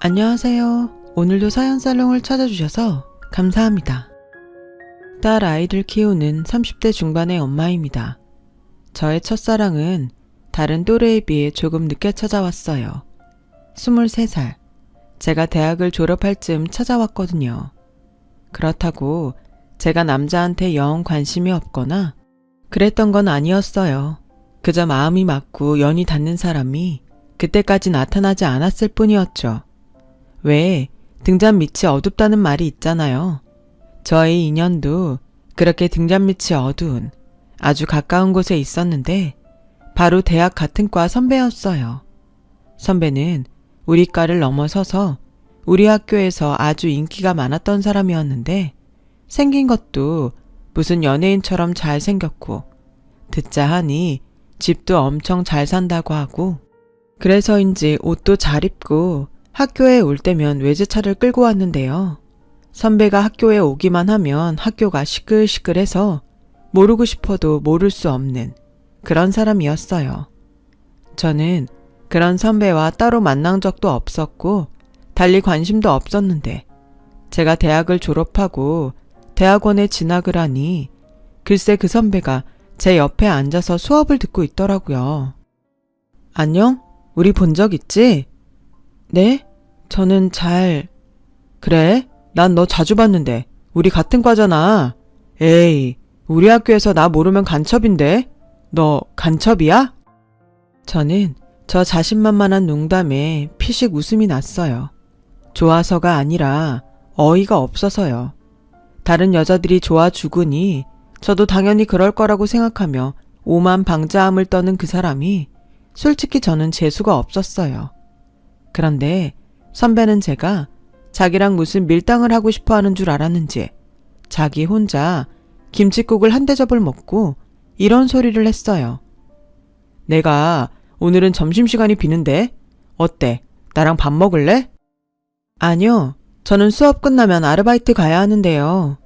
안녕하세요. 오늘도 사연살롱을 찾아주셔서 감사합니다. 딸 아이들 키우는 30대 중반의 엄마입니다. 저의 첫사랑은 다른 또래에 비해 조금 늦게 찾아왔어요. 23살. 제가 대학을 졸업할 즈음 찾아왔거든요. 그렇다고 제가 남자한테 영 관심이 없거나 그랬던 건 아니었어요. 그저 마음이 맞고 연이 닿는 사람이 그때까지 나타나지 않았을 뿐이었죠. 왜 등잔 밑이 어둡다는 말이 있잖아요. 저의 인연도 그렇게 등잔 밑이 어두운 아주 가까운 곳에 있었는데 바로 대학 같은 과 선배였어요. 선배는 우리 과를 넘어서서 우리 학교에서 아주 인기가 많았던 사람이었는데 생긴 것도 무슨 연예인처럼 잘생겼고 듣자 하니 집도 엄청 잘 산다고 하고 그래서인지 옷도 잘 입고 학교에 올 때면 외제차를 끌고 왔는데요. 선배가 학교에 오기만 하면 학교가 시끌시끌해서 모르고 싶어도 모를 수 없는 그런 사람이었어요. 저는 그런 선배와 따로 만난 적도 없었고 달리 관심도 없었는데 제가 대학을 졸업하고 대학원에 진학을 하니 글쎄 그 선배가 제 옆에 앉아서 수업을 듣고 있더라고요. 안녕? 우리 본 적 있지? 네? 저는 그래? 난 너 자주 봤는데 우리 같은 과잖아. 에이, 우리 학교에서 나 모르면 간첩인데? 너 간첩이야? 저는 저 자신만만한 농담에 피식 웃음이 났어요. 좋아서가 아니라 어이가 없어서요. 다른 여자들이 좋아 죽으니 저도 당연히 그럴 거라고 생각하며 오만방자함을 떠는 그 사람이 솔직히 저는 재수가 없었어요. 그런데 선배는 제가 자기랑 무슨 밀당을 하고 싶어 하는 줄 알았는지 자기 혼자 김칫국을 한 대접을 먹고 이런 소리를 했어요. 내가 오늘은 점심시간이 비는데 어때? 나랑 밥 먹을래? 아니요. 저는 수업 끝나면 아르바이트 가야 하는데요.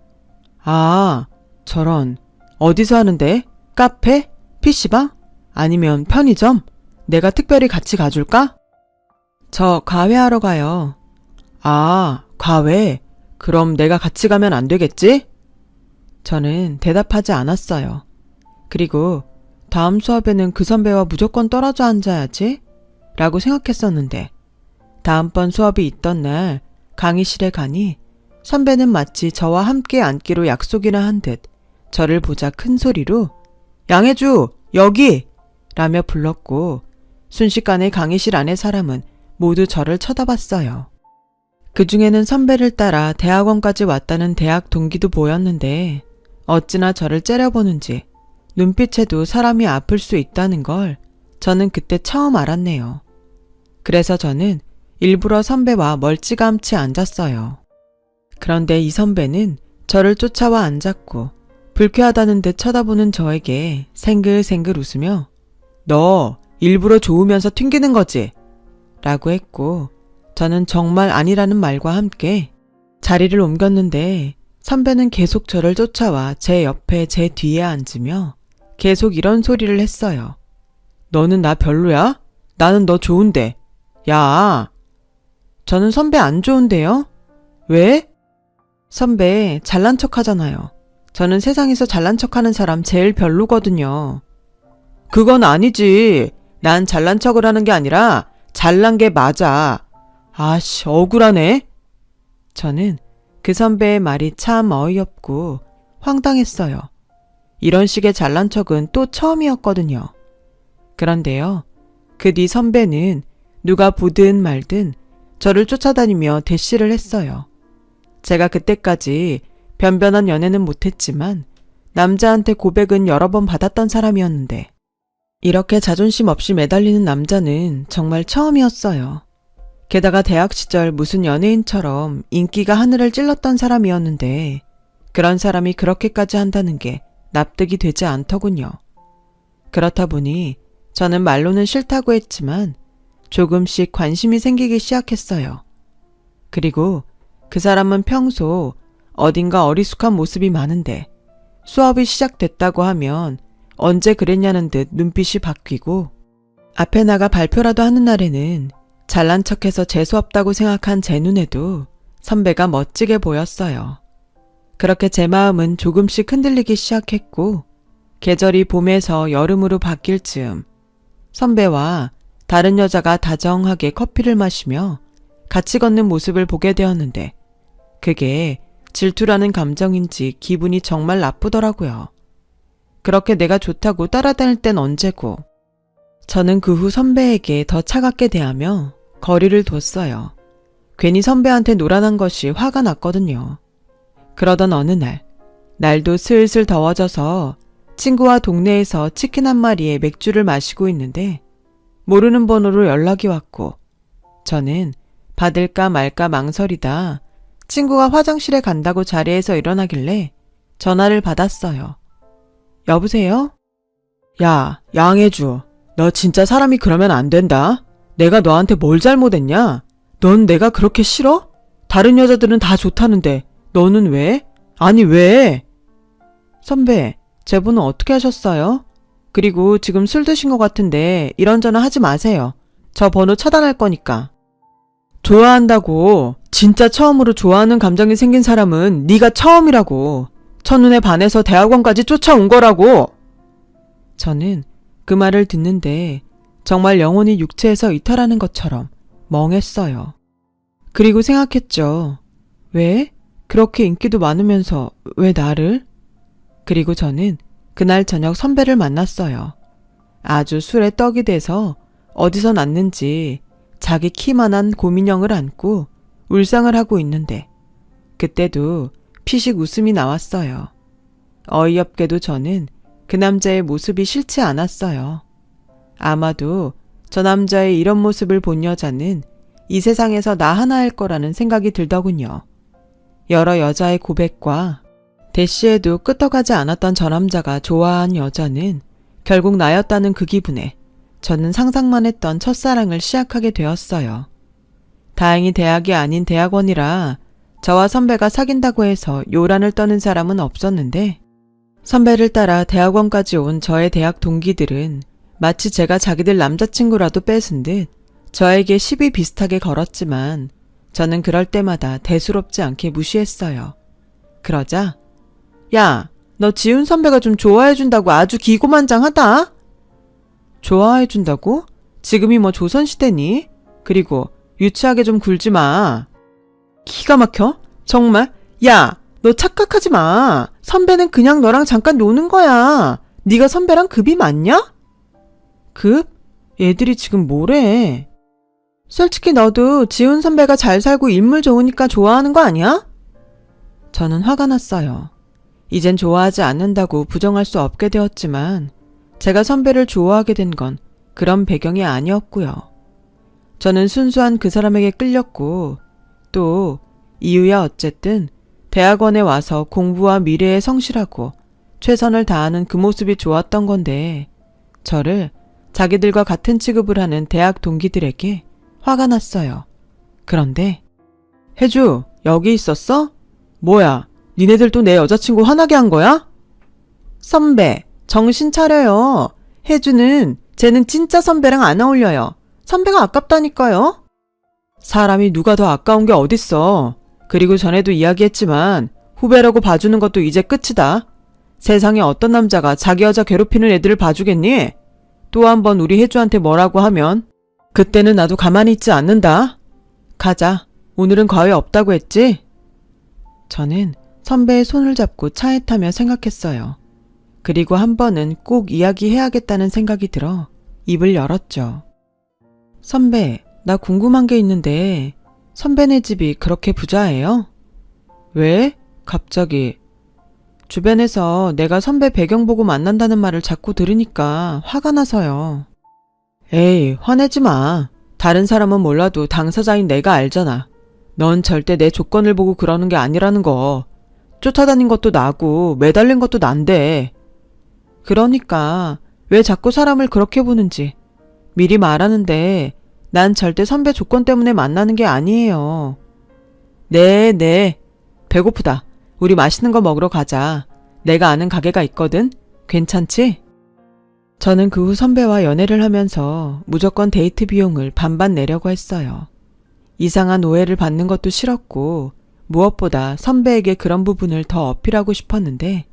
아, 저런. 어디서 하는데? 카페? PC방? 아니면 편의점? 내가 특별히 같이 가줄까? 저 과외하러 가요. 아, 과외? 그럼 내가 같이 가면 안 되겠지? 저는 대답하지 않았어요. 그리고 다음 수업에는 그 선배와 무조건 떨어져 앉아야지? 라고 생각했었는데 다음번 수업이 있던 날 강의실에 가니 선배는 마치 저와 함께 앉기로 약속이나 한 듯 저를 보자 큰 소리로 양혜주 여기! 라며 불렀고 순식간에 강의실 안의 사람은 모두 저를 쳐다봤어요. 그 중에는 선배를 따라 대학원까지 왔다는 대학 동기도 보였는데 어찌나 저를 째려보는지 눈빛에도 사람이 아플 수 있다는 걸 저는 그때 처음 알았네요. 그래서 저는 일부러 선배와 멀찌감치 앉았어요. 그런데 이 선배는 저를 쫓아와 앉았고 불쾌하다는 듯 쳐다보는 저에게 생글생글 웃으며 너 일부러 좋으면서 튕기는 거지? 라고 했고 저는 정말 아니라는 말과 함께 자리를 옮겼는데 선배는 계속 저를 쫓아와 제 옆에 제 뒤에 앉으며 계속 이런 소리를 했어요. 너는 나 별로야? 나는 너 좋은데. 야! 저는 선배 안 좋은데요? 왜? 선배 잘난 척 하잖아요. 저는 세상에서 잘난 척하는 사람 제일 별로거든요. 그건 아니지. 난 잘난 척을 하는 게 아니라 잘난 게 맞아. 아씨, 억울하네. 저는 그 선배의 말이 참 어이없고 황당했어요. 이런 식의 잘난 척은 또 처음이었거든요. 그런데요, 그 뒤 선배는 누가 보든 말든 저를 쫓아다니며 대시를 했어요. 제가 그때까지 변변한 연애는 못했지만 남자한테 고백은 여러 번 받았던 사람이었는데 이렇게 자존심 없이 매달리는 남자는 정말 처음이었어요. 게다가 대학 시절 무슨 연예인처럼 인기가 하늘을 찔렀던 사람이었는데 그런 사람이 그렇게까지 한다는 게 납득이 되지 않더군요. 그렇다 보니 저는 말로는 싫다고 했지만 조금씩 관심이 생기기 시작했어요. 그리고 그 사람은 평소 어딘가 어리숙한 모습이 많은데 수업이 시작됐다고 하면 언제 그랬냐는 듯 눈빛이 바뀌고 앞에 나가 발표라도 하는 날에는 잘난 척해서 재수없다고 생각한 제 눈에도 선배가 멋지게 보였어요. 그렇게 제 마음은 조금씩 흔들리기 시작했고 계절이 봄에서 여름으로 바뀔 즈음 선배와 다른 여자가 다정하게 커피를 마시며 같이 걷는 모습을 보게 되었는데 그게 질투라는 감정인지 기분이 정말 나쁘더라고요. 그렇게 내가 좋다고 따라다닐 땐 언제고. 저는 그 후 선배에게 더 차갑게 대하며 거리를 뒀어요. 괜히 선배한테 노란한 것이 화가 났거든요. 그러던 어느 날, 날도 슬슬 더워져서 친구와 동네에서 치킨 한 마리에 맥주를 마시고 있는데 모르는 번호로 연락이 왔고 저는 받을까 말까 망설이다 친구가 화장실에 간다고 자리에서 일어나길래 전화를 받았어요. 여보세요? 야, 양혜주. 너 진짜 사람이 그러면 안 된다. 내가 너한테 뭘 잘못했냐? 넌 내가 그렇게 싫어? 다른 여자들은 다 좋다는데 너는 왜? 아니 왜? 선배, 제 번호 어떻게 하셨어요? 그리고 지금 술 드신 것 같은데 이런저런 하지 마세요. 저 번호 차단할 거니까. 좋아한다고. 진짜 처음으로 좋아하는 감정이 생긴 사람은 네가 처음이라고. 첫눈에 반해서 대학원까지 쫓아온 거라고. 저는 그 말을 듣는데 정말 영혼이 육체에서 이탈하는 것처럼 멍했어요. 그리고 생각했죠. 왜? 그렇게 인기도 많으면서 왜 나를? 그리고 저는 그날 저녁 선배를 만났어요. 아주 술에 떡이 돼서 어디서 났는지 자기 키만한 곰인형을 안고 울상을 하고 있는데 그때도 피식 웃음이 나왔어요. 어이없게도 저는 그 남자의 모습이 싫지 않았어요. 아마도 저 남자의 이런 모습을 본 여자는 이 세상에서 나 하나일 거라는 생각이 들더군요. 여러 여자의 고백과 대시에도 끄떡하지 않았던 저 남자가 좋아한 여자는 결국 나였다는 그 기분에 저는 상상만 했던 첫사랑을 시작하게 되었어요. 다행히 대학이 아닌 대학원이라 저와 선배가 사귄다고 해서 요란을 떠는 사람은 없었는데 선배를 따라 대학원까지 온 저의 대학 동기들은 마치 제가 자기들 남자친구라도 뺏은 듯 저에게 시비 비슷하게 걸었지만 저는 그럴 때마다 대수롭지 않게 무시했어요. 그러자 야, 너 지훈 선배가 좀 좋아해준다고 아주 기고만장하다. 좋아해준다고? 지금이 뭐 조선시대니? 그리고 유치하게 좀 굴지 마. 기가 막혀? 정말? 야, 너 착각하지 마. 선배는 그냥 너랑 잠깐 노는 거야. 네가 선배랑 급이 맞냐? 급? 얘들이 지금 뭐래? 솔직히 너도 지훈 선배가 잘 살고 인물 좋으니까 좋아하는 거 아니야? 저는 화가 났어요. 이젠 좋아하지 않는다고 부정할 수 없게 되었지만 제가 선배를 좋아하게 된 건 그런 배경이 아니었고요. 저는 순수한 그 사람에게 끌렸고 또 이유야 어쨌든 대학원에 와서 공부와 미래에 성실하고 최선을 다하는 그 모습이 좋았던 건데 저를 자기들과 같은 취급을 하는 대학 동기들에게 화가 났어요. 그런데 혜주, 여기 있었어? 뭐야, 니네들 또 내 여자친구 화나게 한 거야? 선배, 정신 차려요. 혜주는 쟤는 진짜 선배랑 안 어울려요. 선배가 아깝다니까요. 사람이 누가 더 아까운 게 어딨어. 그리고 전에도 이야기했지만 후배라고 봐주는 것도 이제 끝이다. 세상에 어떤 남자가 자기 여자 괴롭히는 애들을 봐주겠니? 또 한 번 우리 혜주한테 뭐라고 하면 그때는 나도 가만히 있지 않는다. 가자. 오늘은 과외 없다고 했지? 저는 선배의 손을 잡고 차에 타며 생각했어요. 그리고 한 번은 꼭 이야기해야겠다는 생각이 들어 입을 열었죠. 선배, 나 궁금한 게 있는데 선배네 집이 그렇게 부자예요? 왜? 갑자기. 주변에서 내가 선배 배경 보고 만난다는 말을 자꾸 들으니까 화가 나서요. 에이, 화내지 마. 다른 사람은 몰라도 당사자인 내가 알잖아. 넌 절대 내 조건을 보고 그러는 게 아니라는 거. 쫓아다닌 것도 나고 매달린 것도 난데. 그러니까 왜 자꾸 사람을 그렇게 보는지 미리 말하는데 난 절대 선배 조건 때문에 만나는 게 아니에요. 네. 배고프다. 우리 맛있는 거 먹으러 가자. 내가 아는 가게가 있거든. 괜찮지? 저는 그 후 선배와 연애를 하면서 무조건 데이트 비용을 반반 내려고 했어요. 이상한 오해를 받는 것도 싫었고 무엇보다 선배에게 그런 부분을 더 어필하고 싶었는데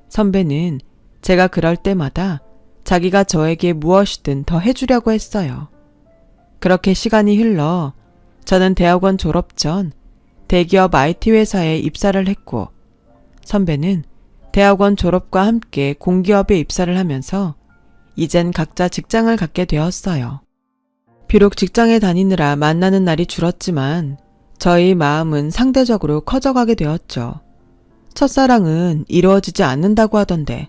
선배는 제가 그럴 때마다 자기가 저에게 무엇이든 더 해주려고 했어요. 그렇게 시간이 흘러 저는 대학원 졸업 전 대기업 IT 회사에 입사를 했고 선배는 대학원 졸업과 함께 공기업에 입사를 하면서 이젠 각자 직장을 갖게 되었어요. 비록 직장에 다니느라 만나는 날이 줄었지만 저희 마음은 상대적으로 커져가게 되었죠. 첫사랑은 이루어지지 않는다고 하던데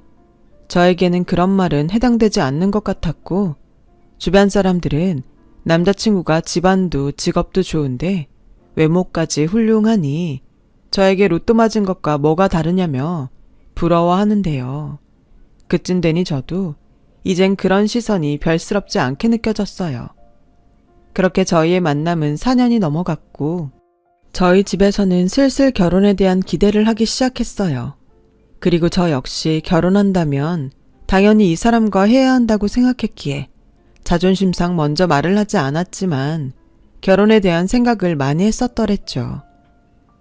저에게는 그런 말은 해당되지 않는 것 같았고 주변 사람들은 남자친구가 집안도 직업도 좋은데 외모까지 훌륭하니 저에게 로또 맞은 것과 뭐가 다르냐며 부러워하는데요. 그쯤 되니 저도 이젠 그런 시선이 별스럽지 않게 느껴졌어요. 그렇게 저희의 만남은 4년이 넘어갔고 저희 집에서는 슬슬 결혼에 대한 기대를 하기 시작했어요. 그리고 저 역시 결혼한다면 당연히 이 사람과 해야 한다고 생각했기에 자존심상 먼저 말을 하지 않았지만 결혼에 대한 생각을 많이 했었더랬죠.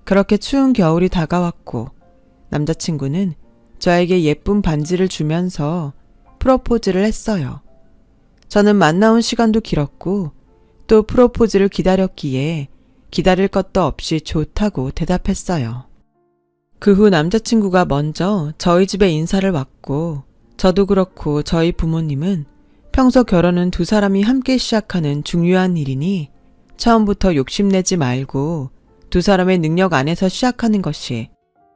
그렇게 추운 겨울이 다가왔고 남자친구는 저에게 예쁜 반지를 주면서 프로포즈를 했어요. 저는 만나온 시간도 길었고 또 프로포즈를 기다렸기에 기다릴 것도 없이 좋다고 대답했어요. 그 후 남자친구가 먼저 저희 집에 인사를 왔고 저도 그렇고 저희 부모님은 평소 결혼은 두 사람이 함께 시작하는 중요한 일이니 처음부터 욕심내지 말고 두 사람의 능력 안에서 시작하는 것이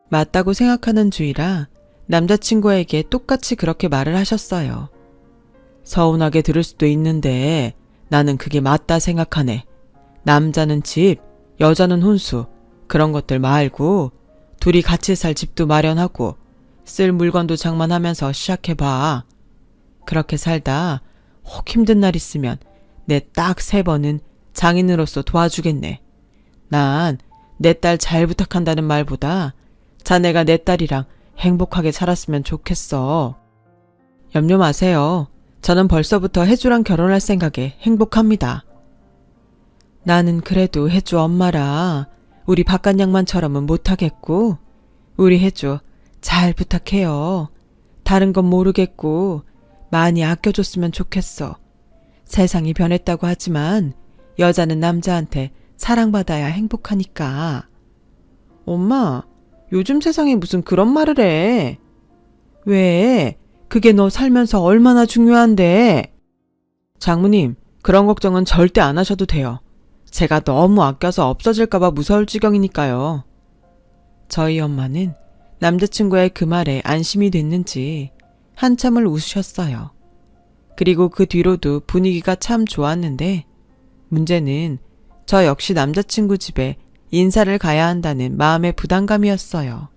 맞다고 생각하는 주의라 남자친구에게 똑같이 그렇게 말을 하셨어요. 서운하게 들을 수도 있는데 나는 그게 맞다 생각하네. 남자는 집, 여자는 혼수, 그런 것들 말고 둘이 같이 살 집도 마련하고 쓸 물건도 장만하면서 시작해봐. 그렇게 살다 혹 힘든 날 있으면 내 딱 3번은 장인으로서 도와주겠네. 난 내 딸 잘 부탁한다는 말보다 자네가 내 딸이랑 행복하게 살았으면 좋겠어. 염려 마세요. 저는 벌써부터 혜주랑 결혼할 생각에 행복합니다. 나는 그래도 혜주 엄마라 우리 바깥양만처럼은 못하겠고 우리 혜주 잘 부탁해요. 다른 건 모르겠고 많이 아껴줬으면 좋겠어. 세상이 변했다고 하지만 여자는 남자한테 사랑받아야 행복하니까. 엄마, 요즘 세상에 무슨 그런 말을 해. 왜? 그게 너 살면서 얼마나 중요한데. 장모님, 그런 걱정은 절대 안 하셔도 돼요. 제가 너무 아껴서 없어질까봐 무서울 지경이니까요. 저희 엄마는 남자친구의 그 말에 안심이 됐는지 한참을 웃으셨어요. 그리고 그 뒤로도 분위기가 참 좋았는데 문제는 저 역시 남자친구 집에 인사를 가야 한다는 마음의 부담감이었어요.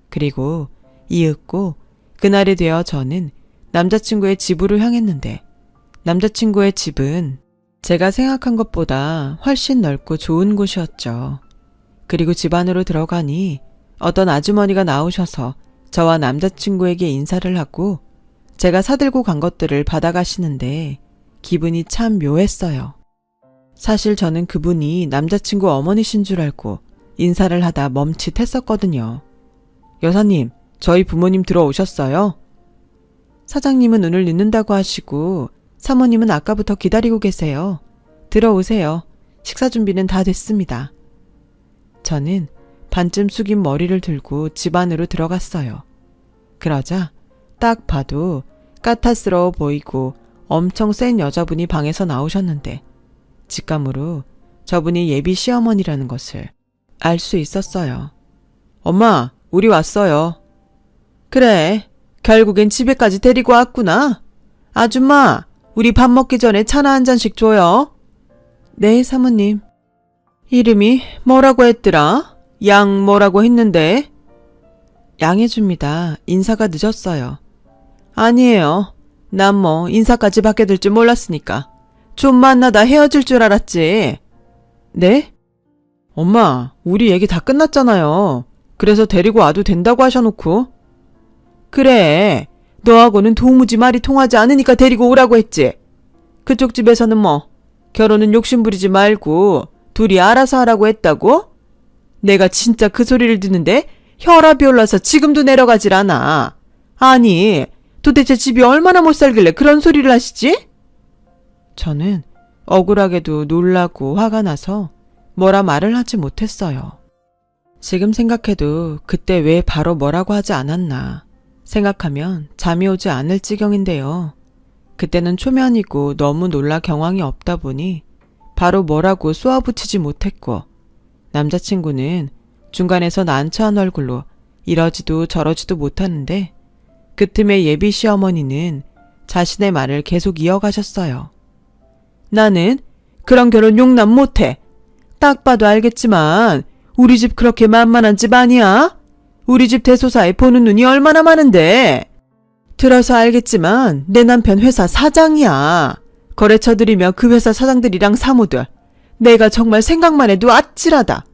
그리고 이윽고 그날이 되어 저는 남자친구의 집으로 향했는데 남자친구의 집은 제가 생각한 것보다 훨씬 넓고 좋은 곳이었죠. 그리고 집 안으로 들어가니 어떤 아주머니가 나오셔서 저와 남자친구에게 인사를 하고 제가 사들고 간 것들을 받아가시는데 기분이 참 묘했어요. 사실 저는 그분이 남자친구 어머니신 줄 알고 인사를 하다 멈칫했었거든요. 여사님, 저희 부모님 들어오셨어요? 사장님은 눈을 늦는다고 하시고 사모님은 아까부터 기다리고 계세요. 들어오세요. 식사 준비는 다 됐습니다. 저는 반쯤 숙인 머리를 들고 집 안으로 들어갔어요. 그러자 딱 봐도 까탈스러워 보이고 엄청 센 여자분이 방에서 나오셨는데 직감으로 저분이 예비 시어머니라는 것을 알 수 있었어요. 엄마, 우리 왔어요. 그래, 결국엔 집에까지 데리고 왔구나. 아줌마, 우리 밥 먹기 전에 차나 한 잔씩 줘요. 네, 사모님. 이름이 뭐라고 했더라? 양 뭐라고 했는데? 양해줍니다. 인사가 늦었어요. 아니에요. 난 뭐 인사까지 받게 될 줄 몰랐으니까. 좀 만나다 헤어질 줄 알았지. 네? 엄마, 우리 얘기 다 끝났잖아요. 그래서 데리고 와도 된다고 하셔놓고. 그래, 너하고는 도무지 말이 통하지 않으니까 데리고 오라고 했지. 그쪽 집에서는 뭐 결혼은 욕심부리지 말고 둘이 알아서 하라고 했다고? 내가 진짜 그 소리를 듣는데 혈압이 올라서 지금도 내려가질 않아. 아니, 도대체 집이 얼마나 못 살길래 그런 소리를 하시지? 저는 억울하게도 놀라고 화가 나서 뭐라 말을 하지 못했어요. 지금 생각해도 그때 왜 바로 뭐라고 하지 않았나 생각하면 잠이 오지 않을 지경인데요. 그때는 초면이고 너무 놀라 경황이 없다 보니 바로 뭐라고 쏘아붙이지 못했고, 남자친구는 중간에서 난처한 얼굴로 이러지도 저러지도 못하는데 그 틈에 예비 시어머니는 자신의 말을 계속 이어가셨어요. 나는 그런 결혼 용납 못해. 딱 봐도 알겠지만 우리 집 그렇게 만만한 집 아니야? 우리 집 대소사에 보는 눈이 얼마나 많은데. 들어서 알겠지만 내 남편 회사 사장이야. 거래처들이며 그 회사 사장들이랑 사모들. 내가 정말 생각만 해도 아찔하다.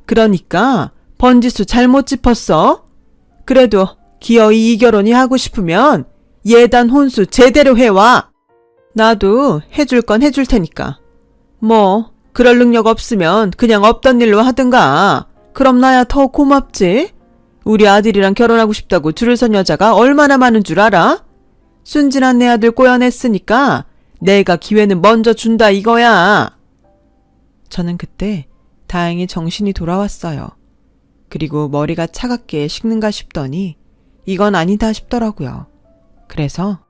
그러니까 번지수 잘못 짚었어. 그래도 기어이 이 결혼이 하고 싶으면 예단 혼수 제대로 해와. 나도 해줄 건 해줄 테니까. 뭐 그럴 능력 없으면 그냥 없던 일로 하든가. 그럼 나야 더 고맙지. 우리 아들이랑 결혼하고 싶다고 줄을 선 여자가 얼마나 많은 줄 알아? 순진한 내 아들 꼬여냈으니까 내가 기회는 먼저 준다 이거야. 저는 그때 다행히 정신이 돌아왔어요. 그리고 머리가 차갑게 식는가 싶더니 이건 아니다 싶더라고요. 그래서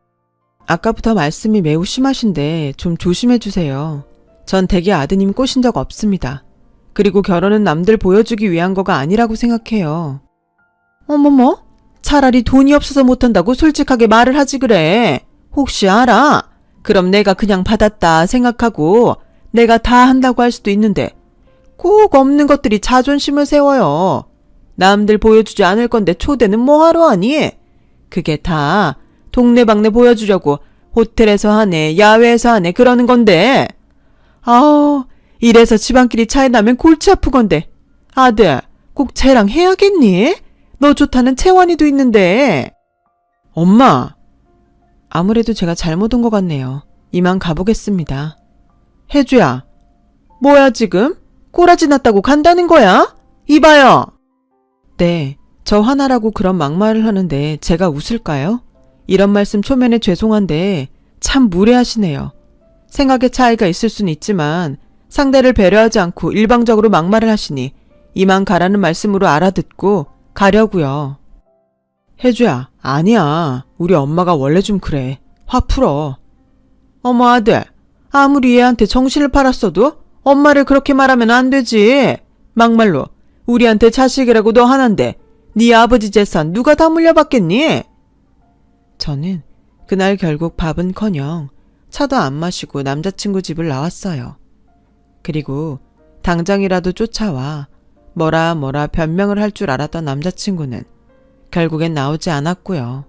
아까부터 말씀이 매우 심하신데 좀 조심해 주세요. 전 댁에 아드님 꼬신 적 없습니다. 그리고 결혼은 남들 보여주기 위한 거가 아니라고 생각해요. 어머머, 차라리 돈이 없어서 못한다고 솔직하게 말을 하지 그래. 혹시 알아? 그럼 내가 그냥 받았다 생각하고 내가 다 한다고 할 수도 있는데 꼭 없는 것들이 자존심을 세워요. 남들 보여주지 않을 건데 초대는 뭐하러 하니? 그게 다 동네방네 보여주려고 호텔에서 하네, 야외에서 하네 그러는 건데. 아우, 이래서 집안끼리 차이 나면 골치 아프건데. 아들, 꼭 쟤랑 해야겠니? 너 좋다는 채원이도 있는데. 엄마! 아무래도 제가 잘못 온 것 같네요. 이만 가보겠습니다. 혜주야, 뭐야 지금? 꼬라지 났다고 간다는 거야? 이봐요! 네, 저 화나라고 그런 막말을 하는데 제가 웃을까요? 이런 말씀 초면에 죄송한데 참 무례하시네요. 생각의 차이가 있을 순 있지만 상대를 배려하지 않고 일방적으로 막말을 하시니 이만 가라는 말씀으로 알아듣고 가려고요. 혜주야, 아니야. 우리 엄마가 원래 좀 그래. 화 풀어. 어머 아들, 아무리 얘한테 정신을 팔았어도 엄마를 그렇게 말하면 안 되지. 막말로 우리한테 자식이라고 너 하나인데 네 아버지 재산 누가 다 물려받겠니? 저는 그날 결국 밥은커녕 차도 안 마시고 남자친구 집을 나왔어요. 그리고 당장이라도 쫓아와 뭐라 변명을 할 줄 알았던 남자친구는 결국엔 나오지 않았고요.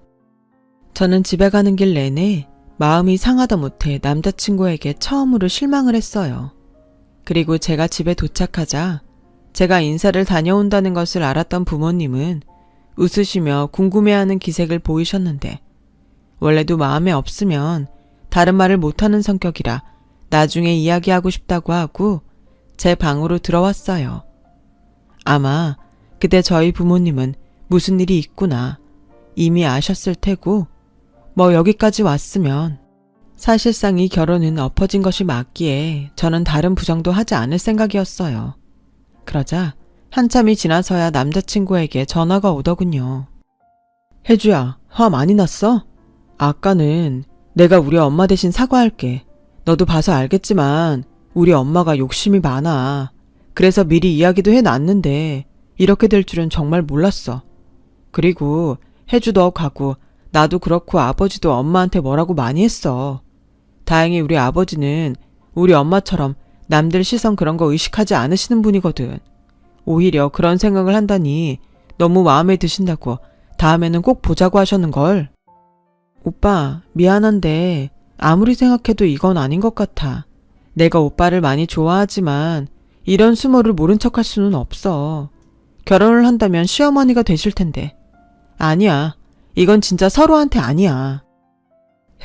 저는 집에 가는 길 내내 마음이 상하다 못해 남자친구에게 처음으로 실망을 했어요. 그리고 제가 집에 도착하자 제가 인사를 다녀온다는 것을 알았던 부모님은 웃으시며 궁금해하는 기색을 보이셨는데 원래도 마음에 없으면 다른 말을 못하는 성격이라 나중에 이야기하고 싶다고 하고 제 방으로 들어왔어요. 아마 그때 저희 부모님은 무슨 일이 있구나 이미 아셨을 테고 뭐 여기까지 왔으면 사실상 이 결혼은 엎어진 것이 맞기에 저는 다른 부정도 하지 않을 생각이었어요. 그러자 한참이 지나서야 남자친구에게 전화가 오더군요. 혜주야, 화 많이 났어? 아까는 내가 우리 엄마 대신 사과할게. 너도 봐서 알겠지만 우리 엄마가 욕심이 많아. 그래서 미리 이야기도 해놨는데 이렇게 될 줄은 정말 몰랐어. 그리고 혜주 너 가고 나도 그렇고 아버지도 엄마한테 뭐라고 많이 했어. 다행히 우리 아버지는 우리 엄마처럼 남들 시선 그런 거 의식하지 않으시는 분이거든. 오히려 그런 생각을 한다니 너무 마음에 드신다고 다음에는 꼭 보자고 하셨는걸. 오빠, 미안한데 아무리 생각해도 이건 아닌 것 같아. 내가 오빠를 많이 좋아하지만 이런 수모를 모른 척할 수는 없어. 결혼을 한다면 시어머니가 되실 텐데. 아니야. 이건 진짜 서로한테 아니야.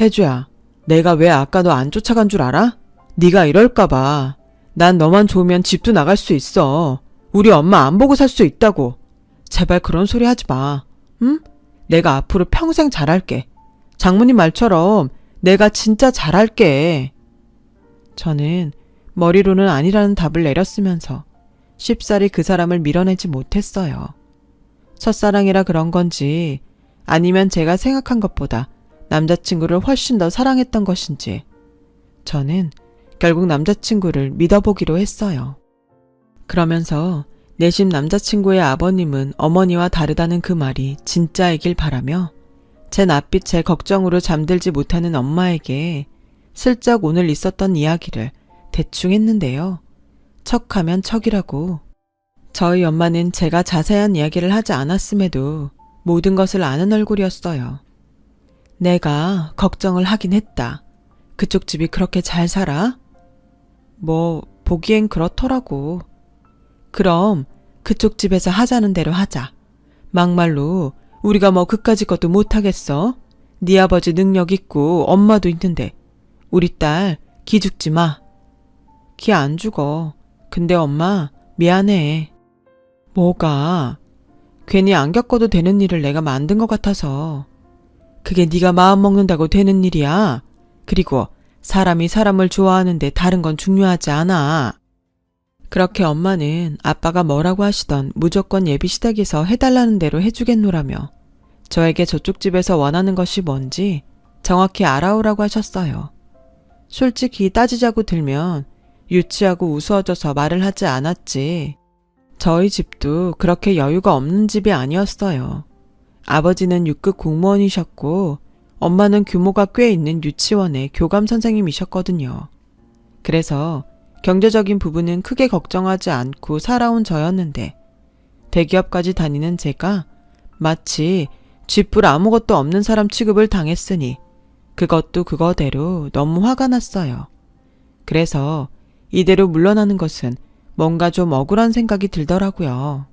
혜주야, 내가 왜 아까 너 안 쫓아간 줄 알아? 네가 이럴까봐. 난 너만 좋으면 집도 나갈 수 있어. 우리 엄마 안 보고 살 수 있다고. 제발 그런 소리 하지 마. 응? 내가 앞으로 평생 잘할게. 장모님 말처럼 내가 진짜 잘할게. 저는 머리로는 아니라는 답을 내렸으면서 쉽사리 그 사람을 밀어내지 못했어요. 첫사랑이라 그런 건지 아니면 제가 생각한 것보다 남자친구를 훨씬 더 사랑했던 것인지 저는 결국 남자친구를 믿어보기로 했어요. 그러면서 내심 남자친구의 아버님은 어머니와 다르다는 그 말이 진짜이길 바라며 제 낯빛에 걱정으로 잠들지 못하는 엄마에게 슬쩍 오늘 있었던 이야기를 대충 했는데요. 척하면 척이라고. 저희 엄마는 제가 자세한 이야기를 하지 않았음에도 모든 것을 아는 얼굴이었어요. 내가 걱정을 하긴 했다. 그쪽 집이 그렇게 잘 살아? 뭐 보기엔 그렇더라고. 그럼 그쪽 집에서 하자는 대로 하자. 막말로 우리가 뭐 그까짓 것도 못하겠어? 네 아버지 능력 있고 엄마도 있는데 우리 딸 기죽지 마. 기 안 죽어. 근데 엄마 미안해. 뭐가? 괜히 안 겪어도 되는 일을 내가 만든 것 같아서. 그게 네가 마음 먹는다고 되는 일이야. 그리고 사람이 사람을 좋아하는데 다른 건 중요하지 않아. 그렇게 엄마는 아빠가 뭐라고 하시던 무조건 예비 시댁에서 해달라는 대로 해주겠노라며 저에게 저쪽 집에서 원하는 것이 뭔지 정확히 알아오라고 하셨어요. 솔직히 따지자고 들면 유치하고 우스워져서 말을 하지 않았지. 저희 집도 그렇게 여유가 없는 집이 아니었어요. 아버지는 6급 공무원이셨고 엄마는 규모가 꽤 있는 유치원의 교감 선생님이셨거든요. 그래서 경제적인 부분은 크게 걱정하지 않고 살아온 저였는데 대기업까지 다니는 제가 마치 쥐뿔 아무것도 없는 사람 취급을 당했으니 그것도 그거대로 너무 화가 났어요. 그래서 이대로 물러나는 것은 뭔가 좀 억울한 생각이 들더라고요.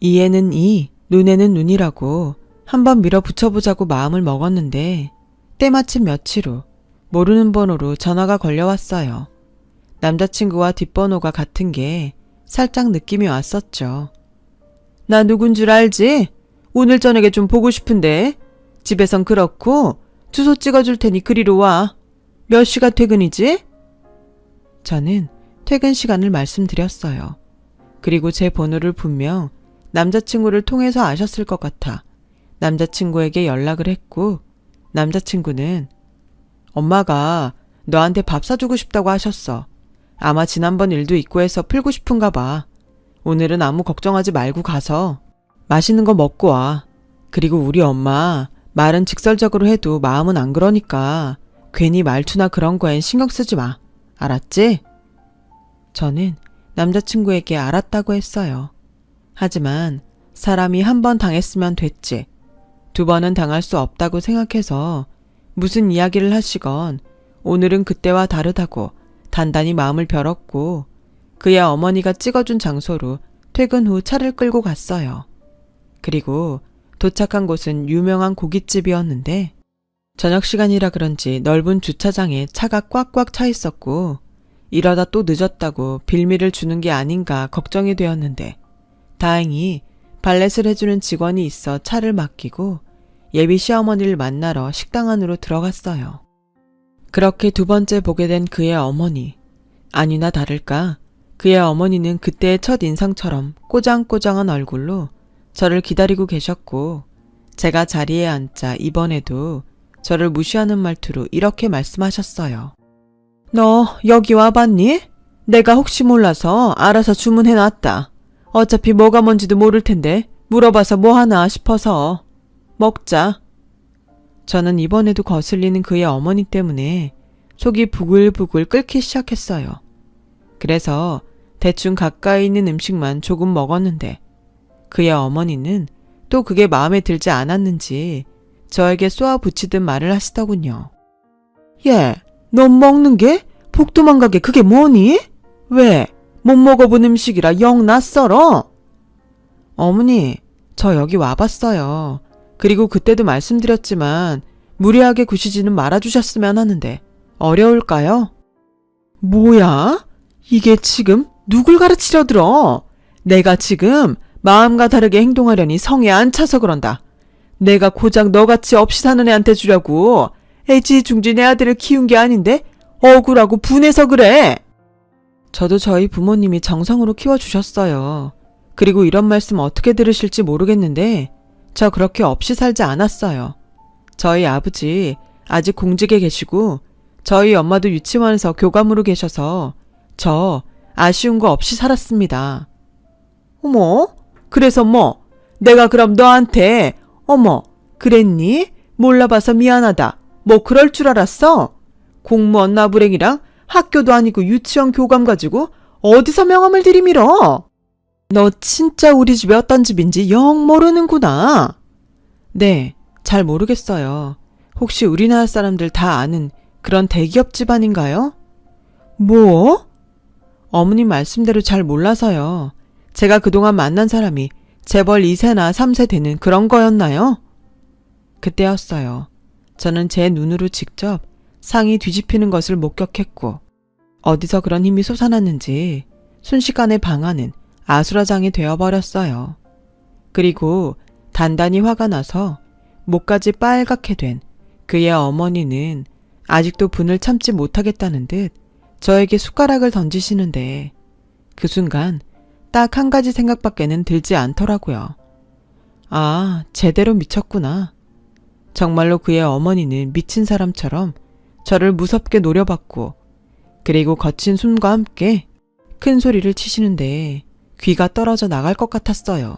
이에는 이, 눈에는 눈이라고 한번 밀어붙여보자고 마음을 먹었는데 때마침 며칠 후 모르는 번호로 전화가 걸려왔어요. 남자친구와 뒷번호가 같은 게 살짝 느낌이 왔었죠. 나 누군 줄 알지? 오늘 저녁에 좀 보고 싶은데 집에선 그렇고 주소 찍어줄 테니 그리로 와. 몇 시가 퇴근이지? 저는 퇴근 시간을 말씀드렸어요. 그리고 제 번호를 분명 남자친구를 통해서 아셨을 것 같아 남자친구에게 연락을 했고 남자친구는 엄마가 너한테 밥 사주고 싶다고 하셨어. 아마 지난번 일도 있고 해서 풀고 싶은가 봐. 오늘은 아무 걱정하지 말고 가서 맛있는 거 먹고 와. 그리고 우리 엄마 말은 직설적으로 해도 마음은 안 그러니까 괜히 말투나 그런 거엔 신경 쓰지 마. 알았지? 저는 남자친구에게 알았다고 했어요. 하지만 사람이 한 번 당했으면 됐지. 두 번은 당할 수 없다고 생각해서 무슨 이야기를 하시건 오늘은 그때와 다르다고 단단히 마음을 벼렀고 그야 어머니가 찍어준 장소로 퇴근 후 차를 끌고 갔어요. 그리고 도착한 곳은 유명한 고깃집이었는데 저녁 시간이라 그런지 넓은 주차장에 차가 꽉꽉 차 있었고 이러다 또 늦었다고 빌미를 주는 게 아닌가 걱정이 되었는데 다행히 발렛을 해주는 직원이 있어 차를 맡기고 예비 시어머니를 만나러 식당 안으로 들어갔어요. 그렇게 두 번째 보게 된 그의 어머니. 아니나 다를까 그의 어머니는 그때의 첫 인상처럼 꼬장꼬장한 얼굴로 저를 기다리고 계셨고 제가 자리에 앉자 이번에도 저를 무시하는 말투로 이렇게 말씀하셨어요. 너 여기 와봤니? 내가 혹시 몰라서 알아서 주문해놨다. 어차피 뭐가 뭔지도 모를 텐데 물어봐서 뭐하나 싶어서. 먹자. 저는 이번에도 거슬리는 그의 어머니 때문에 속이 부글부글 끓기 시작했어요. 그래서 대충 가까이 있는 음식만 조금 먹었는데 그의 어머니는 또 그게 마음에 들지 않았는지 저에게 쏘아붙이듯 말을 하시더군요. 얘, 넌 먹는 게 복도망가게 그게 뭐니? 왜? 못 먹어본 음식이라 영 낯설어? 어머니, 저 여기 와봤어요. 그리고 그때도 말씀드렸지만 무리하게 구시지는 말아주셨으면 하는데 어려울까요? 뭐야? 이게 지금 누굴 가르치려 들어? 내가 지금 마음과 다르게 행동하려니 성에 안 차서 그런다. 내가 고작 너같이 없이 사는 애한테 주려고 애지중지 내 아들을 키운 게 아닌데 억울하고 분해서 그래. 저도 저희 부모님이 정성으로 키워주셨어요. 그리고 이런 말씀 어떻게 들으실지 모르겠는데 저 그렇게 없이 살지 않았어요. 저희 아버지 아직 공직에 계시고 저희 엄마도 유치원에서 교감으로 계셔서 저 아쉬운 거 없이 살았습니다. 어머, 그래서 뭐 내가 그럼 너한테 어머 그랬니? 몰라봐서 미안하다. 뭐 그럴 줄 알았어? 공무원 나부랭이랑 학교도 아니고 유치원 교감 가지고 어디서 명함을 들이밀어? 너 진짜 우리 집이 어떤 집인지 영 모르는구나. 네, 잘 모르겠어요. 혹시 우리나라 사람들 다 아는 그런 대기업 집안인가요? 뭐? 어머님 말씀대로 잘 몰라서요. 제가 그동안 만난 사람이 재벌 2세나 3세 되는 그런 거였나요? 그때였어요. 저는 제 눈으로 직접 상이 뒤집히는 것을 목격했고 어디서 그런 힘이 솟아났는지 순식간에 방안은 아수라장이 되어버렸어요. 그리고 단단히 화가 나서 목까지 빨갛게 된 그의 어머니는 아직도 분을 참지 못하겠다는 듯 저에게 숟가락을 던지시는데 그 순간 딱 한 가지 생각밖에는 들지 않더라고요. 아, 제대로 미쳤구나. 정말로 그의 어머니는 미친 사람처럼 저를 무섭게 노려봤고 그리고 거친 숨과 함께 큰 소리를 치시는데 귀가 떨어져 나갈 것 같았어요.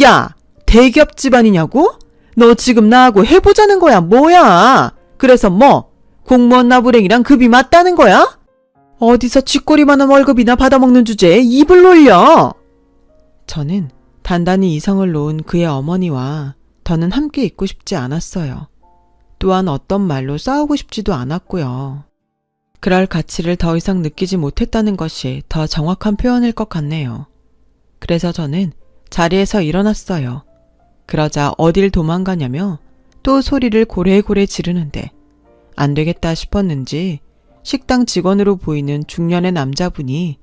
야! 대기업 집안이냐고? 너 지금 나하고 해보자는 거야 뭐야? 그래서 뭐? 공무원 나부랭이랑 급이 맞다는 거야? 어디서 쥐꼬리만한 월급이나 받아먹는 주제에 입을 놀려? 저는 단단히 이성을 놓은 그의 어머니와 더는 함께 있고 싶지 않았어요. 또한 어떤 말로 싸우고 싶지도 않았고요. 그럴 가치를 더 이상 느끼지 못했다는 것이 더 정확한 표현일 것 같네요. 그래서 저는 자리에서 일어났어요. 그러자 어딜 도망가냐며 또 소리를 고래고래 지르는데 안 되겠다 싶었는지 식당 직원으로 보이는 중년의 남자분이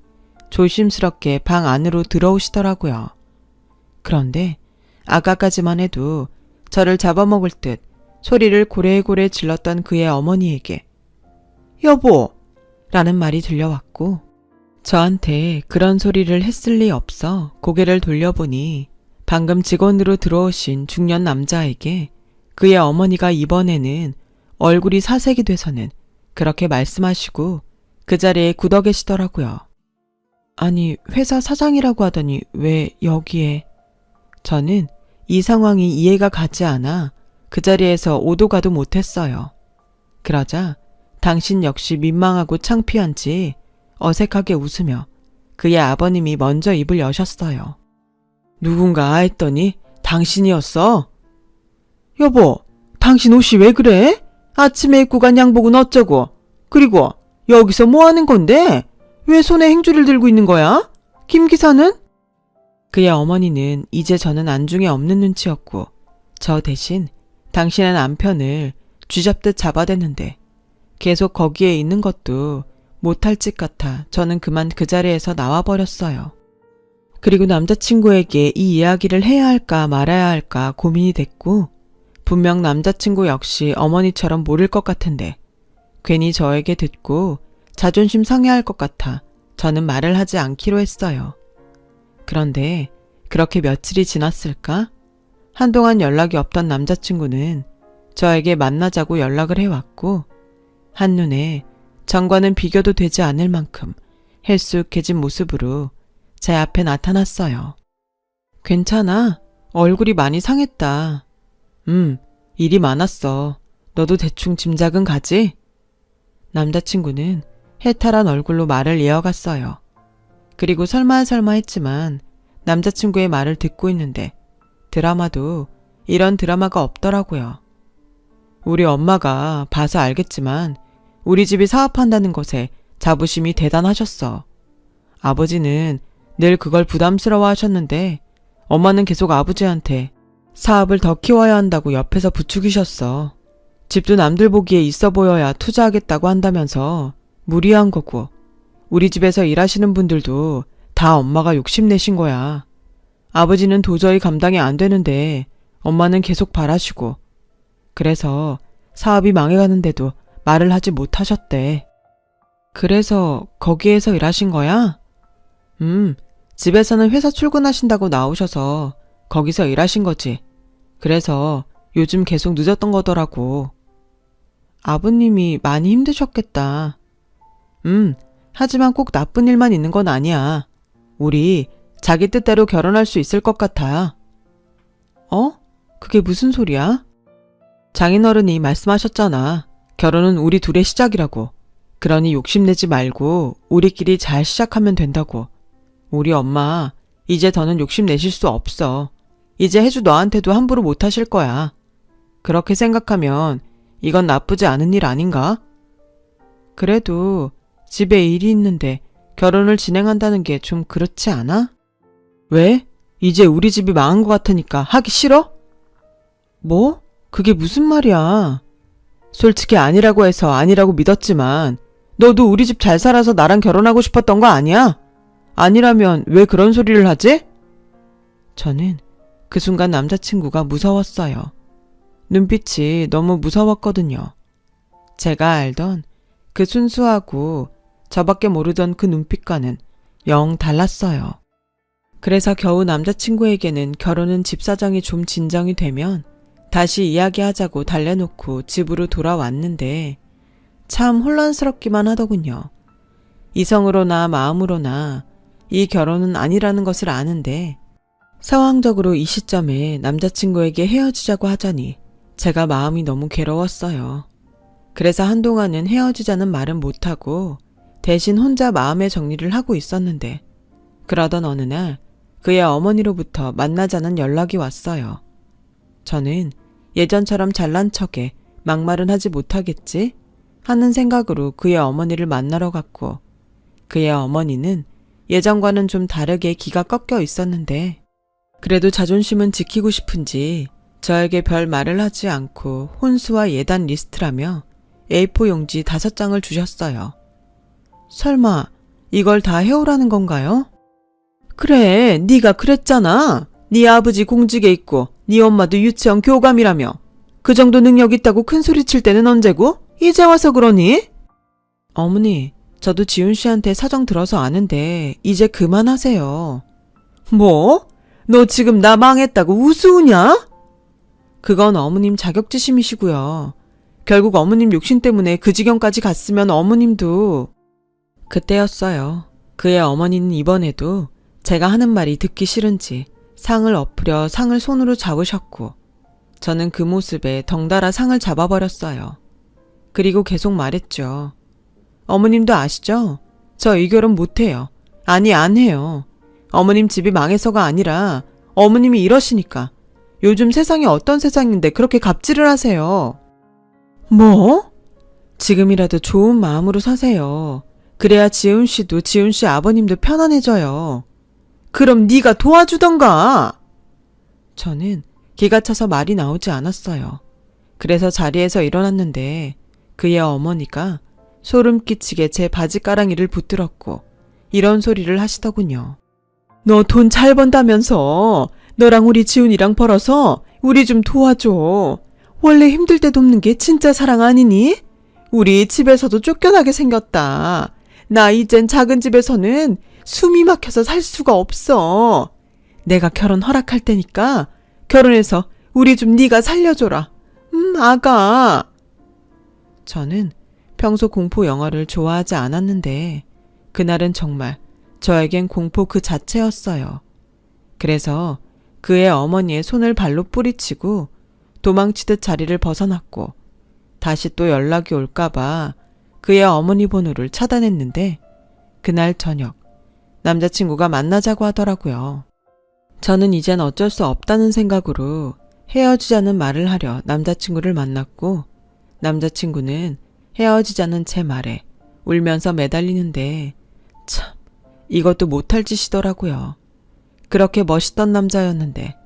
조심스럽게 방 안으로 들어오시더라고요. 그런데 아까까지만 해도 저를 잡아먹을 듯 소리를 고래고래 질렀던 그의 어머니에게 여보! 라는 말이 들려왔고 저한테 그런 소리를 했을 리 없어 고개를 돌려보니 방금 직원으로 들어오신 중년 남자에게 그의 어머니가 이번에는 얼굴이 사색이 돼서는 그렇게 말씀하시고 그 자리에 굳어 계시더라고요. 아니, 회사 사장이라고 하더니 왜 여기에? 저는 이 상황이 이해가 가지 않아 그 자리에서 오도 가도 못했어요. 그러자 당신 역시 민망하고 창피한지 어색하게 웃으며 그의 아버님이 먼저 입을 여셨어요. 누군가 했더니 당신이었어? 여보, 당신 옷이 왜 그래? 아침에 입고 간 양복은 어쩌고? 그리고 여기서 뭐 하는 건데? 왜 손에 행주를 들고 있는 거야? 김 기사는? 그의 어머니는 이제 저는 안중에 없는 눈치였고 저 대신 당신의 남편을 쥐잡듯 잡아댔는데 계속 거기에 있는 것도 못할 짓 같아 저는 그만 그 자리에서 나와버렸어요. 그리고 남자친구에게 이 이야기를 해야 할까 말아야 할까 고민이 됐고 분명 남자친구 역시 어머니처럼 모를 것 같은데 괜히 저에게 듣고 자존심 상해할 것 같아 저는 말을 하지 않기로 했어요. 그런데 그렇게 며칠이 지났을까? 한동안 연락이 없던 남자친구는 저에게 만나자고 연락을 해왔고 한눈에 전과는 비교도 되지 않을 만큼 헬쑥해진 모습으로 제 앞에 나타났어요. 괜찮아. 얼굴이 많이 상했다. 일이 많았어. 너도 대충 짐작은 가지? 남자친구는 해탈한 얼굴로 말을 이어갔어요. 그리고 설마 했지만 남자친구의 말을 듣고 있는데 드라마도 이런 드라마가 없더라고요. 우리 엄마가 봐서 알겠지만 우리 집이 사업한다는 것에 자부심이 대단하셨어. 아버지는 늘 그걸 부담스러워 하셨는데 엄마는 계속 아버지한테 사업을 더 키워야 한다고 옆에서 부추기셨어. 집도 남들 보기에 있어 보여야 투자하겠다고 한다면서 무리한 거고, 우리 집에서 일하시는 분들도 다 엄마가 욕심내신 거야. 아버지는 도저히 감당이 안 되는데 엄마는 계속 바라시고, 그래서 사업이 망해가는데도 말을 하지 못하셨대. 그래서 거기에서 일하신 거야? 집에서는 회사 출근하신다고 나오셔서 거기서 일하신 거지. 그래서 요즘 계속 늦었던 거더라고. 아버님이 많이 힘드셨겠다. 하지만 꼭 나쁜 일만 있는 건 아니야. 우리 자기 뜻대로 결혼할 수 있을 것 같아. 그게 무슨 소리야? 장인어른이 말씀하셨잖아. 결혼은 우리 둘의 시작이라고. 그러니 욕심내지 말고 우리끼리 잘 시작하면 된다고. 우리 엄마 이제 더는 욕심내실 수 없어. 이제 혜주 너한테도 함부로 못하실 거야. 그렇게 생각하면 이건 나쁘지 않은 일 아닌가? 그래도 집에 일이 있는데 결혼을 진행한다는 게 좀 그렇지 않아? 왜? 이제 우리 집이 망한 것 같으니까 하기 싫어? 뭐? 그게 무슨 말이야? 솔직히 아니라고 해서 아니라고 믿었지만 너도 우리 집 잘 살아서 나랑 결혼하고 싶었던 거 아니야? 아니라면 왜 그런 소리를 하지? 저는 그 순간 남자친구가 무서웠어요. 눈빛이 너무 무서웠거든요. 제가 알던 그 순수하고 저밖에 모르던 그 눈빛과는 영 달랐어요. 그래서 겨우 남자친구에게는 결혼은 집 사정이 좀 진정이 되면 다시 이야기하자고 달래놓고 집으로 돌아왔는데 참 혼란스럽기만 하더군요. 이성으로나 마음으로나 이 결혼은 아니라는 것을 아는데 상황적으로 이 시점에 남자친구에게 헤어지자고 하자니 제가 마음이 너무 괴로웠어요. 그래서 한동안은 헤어지자는 말은 못하고 대신 혼자 마음의 정리를 하고 있었는데 그러던 어느 날 그의 어머니로부터 만나자는 연락이 왔어요. 저는 예전처럼 잘난 척에 막말은 하지 못하겠지 하는 생각으로 그의 어머니를 만나러 갔고 그의 어머니는 예전과는 좀 다르게 기가 꺾여 있었는데 그래도 자존심은 지키고 싶은지 저에게 별 말을 하지 않고 혼수와 예단 리스트라며 A4 용지 5장을 주셨어요. 설마 이걸 다 해오라는 건가요? 그래, 네가 그랬잖아. 네 아버지 공직에 있고 네 엄마도 유치원 교감이라며. 그 정도 능력 있다고 큰소리 칠 때는 언제고? 이제 와서 그러니? 어머니, 저도 지훈 씨한테 사정 들어서 아는데 이제 그만하세요. 뭐? 너 지금 나 망했다고 우스우냐? 그건 어머님 자격지심이시고요. 결국 어머님 욕심 때문에 그 지경까지 갔으면 어머님도... 그때였어요. 그의 어머니는 이번에도 제가 하는 말이 듣기 싫은지 상을 엎으려 상을 손으로 잡으셨고 저는 그 모습에 덩달아 상을 잡아버렸어요. 그리고 계속 말했죠. 어머님도 아시죠? 저 이 결혼 못해요. 아니 안 해요. 어머님 집이 망해서가 아니라 어머님이 이러시니까. 요즘 세상이 어떤 세상인데 그렇게 갑질을 하세요. 뭐? 지금이라도 좋은 마음으로 사세요. 그래야 지훈 씨도 지훈 씨 아버님도 편안해져요. 그럼 네가 도와주던가. 저는 기가 차서 말이 나오지 않았어요. 그래서 자리에서 일어났는데 그의 어머니가 소름 끼치게 제 바지가랑이를 붙들었고 이런 소리를 하시더군요. 너 돈 잘 번다면서 너랑 우리 지훈이랑 벌어서 우리 좀 도와줘. 원래 힘들 때 돕는 게 진짜 사랑 아니니? 우리 집에서도 쫓겨나게 생겼다. 나 이젠 작은 집에서는 숨이 막혀서 살 수가 없어. 내가 결혼 허락할 테니까 결혼해서 우리 좀 네가 살려줘라. 아가. 저는 평소 공포 영화를 좋아하지 않았는데 그날은 정말 저에겐 공포 그 자체였어요. 그래서 그의 어머니의 손을 발로 뿌리치고 도망치듯 자리를 벗어났고 다시 또 연락이 올까봐 그의 어머니 번호를 차단했는데 그날 저녁 남자친구가 만나자고 하더라고요. 저는 이젠 어쩔 수 없다는 생각으로 헤어지자는 말을 하려 남자친구를 만났고 남자친구는 헤어지자는 제 말에 울면서 매달리는데 참 이것도 못할 짓이더라고요. 그렇게 멋있던 남자였는데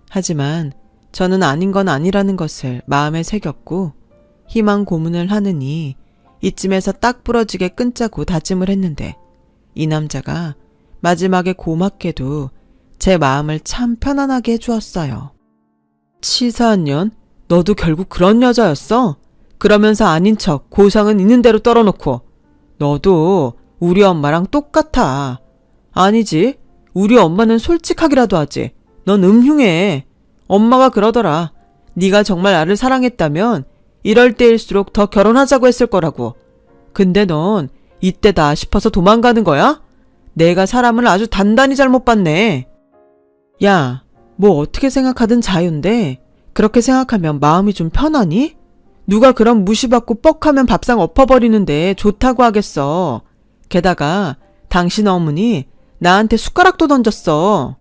하지만 저는 아닌 건 아니라는 것을 마음에 새겼고 희망 고문을 하느니 이쯤에서 딱 부러지게 끊자고 다짐을 했는데 이 남자가 마지막에 고맙게도 제 마음을 참 편안하게 해주었어요. 치사한 년? 너도 결국 그런 여자였어? 그러면서 아닌 척 고상은 있는 대로 떨어놓고 너도 우리 엄마랑 똑같아. 아니지. 우리 엄마는 솔직하기라도 하지. 넌 음흉해. 엄마가 그러더라. 네가 정말 나를 사랑했다면 이럴 때일수록 더 결혼하자고 했을 거라고. 근데 넌 이때다 싶어서 도망가는 거야? 내가 사람을 아주 단단히 잘못 봤네. 야, 뭐 어떻게 생각하든 자유인데 그렇게 생각하면 마음이 좀 편하니? 누가 그런 무시받고 뻑하면 밥상 엎어버리는데 좋다고 하겠어. 게다가 당신 어머니 나한테 숟가락도 던졌어.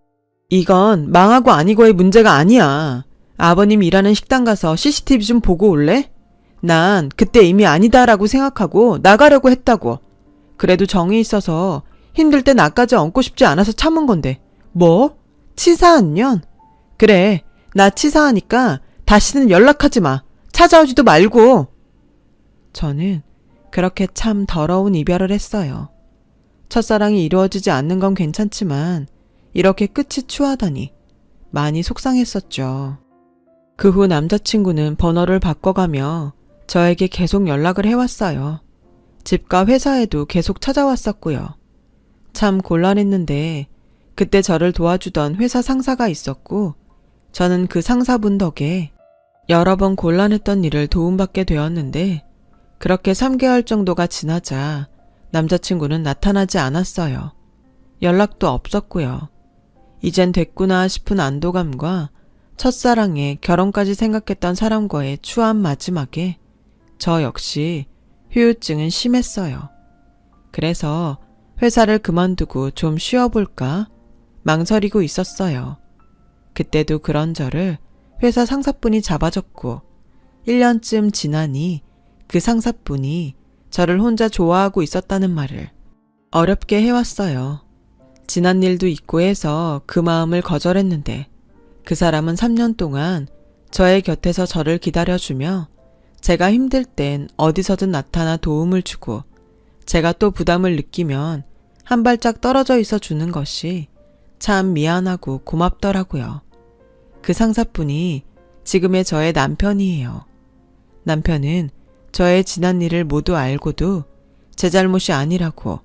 이건 망하고 아니고의 문제가 아니야. 아버님 일하는 식당 가서 CCTV 좀 보고 올래? 난 그때 이미 아니다라고 생각하고 나가려고 했다고. 그래도 정이 있어서 힘들 때 나까지 얹고 싶지 않아서 참은 건데. 뭐? 치사한 년? 그래, 나 치사하니까 다시는 연락하지 마. 찾아오지도 말고. 저는 그렇게 참 더러운 이별을 했어요. 첫사랑이 이루어지지 않는 건 괜찮지만 이렇게 끝이 추하다니 많이 속상했었죠. 그 후 남자친구는 번호를 바꿔가며 저에게 계속 연락을 해왔어요. 집과 회사에도 계속 찾아왔었고요. 참 곤란했는데 그때 저를 도와주던 회사 상사가 있었고 저는 그 상사분 덕에 여러 번 곤란했던 일을 도움받게 되었는데 그렇게 3개월 정도가 지나자 남자친구는 나타나지 않았어요. 연락도 없었고요. 이젠 됐구나 싶은 안도감과 첫사랑에 결혼까지 생각했던 사람과의 추한 마지막에 저 역시 후유증은 심했어요. 그래서 회사를 그만두고 좀 쉬어볼까 망설이고 있었어요. 그때도 그런 저를 회사 상사분이 잡아줬고 1년쯤 지나니 그 상사분이 저를 혼자 좋아하고 있었다는 말을 어렵게 해왔어요. 지난 일도 있고 해서 그 마음을 거절했는데 그 사람은 3년 동안 저의 곁에서 저를 기다려주며 제가 힘들 땐 어디서든 나타나 도움을 주고 제가 또 부담을 느끼면 한 발짝 떨어져 있어 주는 것이 참 미안하고 고맙더라고요. 그 상사분이 지금의 저의 남편이에요. 남편은 저의 지난 일을 모두 알고도 제 잘못이 아니라고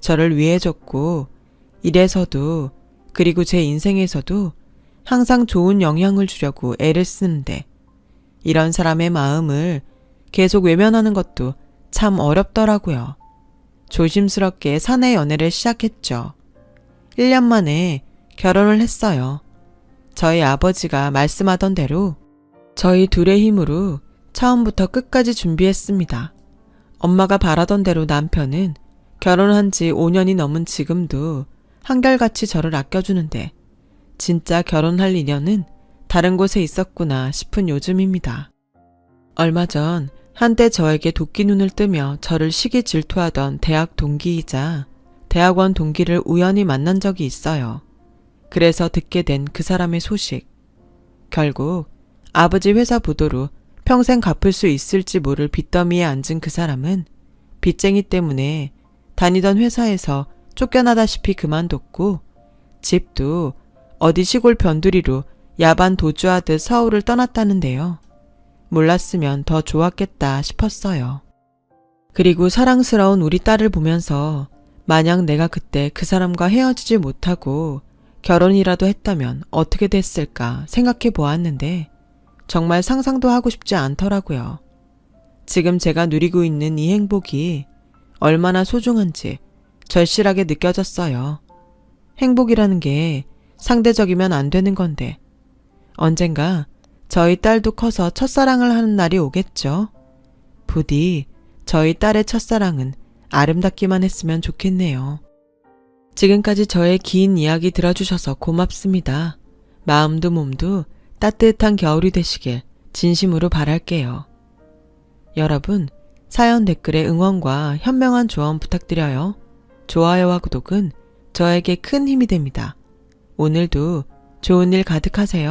저를 위해줬고 일에서도 그리고 제 인생에서도 항상 좋은 영향을 주려고 애를 쓰는데 이런 사람의 마음을 계속 외면하는 것도 참 어렵더라고요. 조심스럽게 사내 연애를 시작했죠. 1년 만에 결혼을 했어요. 저희 아버지가 말씀하던 대로 저희 둘의 힘으로 처음부터 끝까지 준비했습니다. 엄마가 바라던 대로 남편은 결혼한 지 5년이 넘은 지금도 한결같이 저를 아껴주는데 진짜 결혼할 인연은 다른 곳에 있었구나 싶은 요즘입니다. 얼마 전 한때 저에게 도끼 눈을 뜨며 저를 시기 질투하던 대학 동기이자 대학원 동기를 우연히 만난 적이 있어요. 그래서 듣게 된 그 사람의 소식. 결국 아버지 회사 부도로 평생 갚을 수 있을지 모를 빚더미에 앉은 그 사람은 빚쟁이 때문에 다니던 회사에서 쫓겨나다시피 그만뒀고 집도 어디 시골 변두리로 야반 도주하듯 서울을 떠났다는데요. 몰랐으면 더 좋았겠다 싶었어요. 그리고 사랑스러운 우리 딸을 보면서 만약 내가 그때 그 사람과 헤어지지 못하고 결혼이라도 했다면 어떻게 됐을까 생각해 보았는데 정말 상상도 하고 싶지 않더라고요. 지금 제가 누리고 있는 이 행복이 얼마나 소중한지 절실하게 느껴졌어요. 행복이라는 게 상대적이면 안 되는 건데 언젠가 저희 딸도 커서 첫사랑을 하는 날이 오겠죠. 부디 저희 딸의 첫사랑은 아름답기만 했으면 좋겠네요. 지금까지 저의 긴 이야기 들어주셔서 고맙습니다. 마음도 몸도 따뜻한 겨울이 되시길 진심으로 바랄게요. 여러분, 사연 댓글에 응원과 현명한 조언 부탁드려요. 좋아요와 구독은 저에게 큰 힘이 됩니다. 오늘도 좋은 일 가득하세요.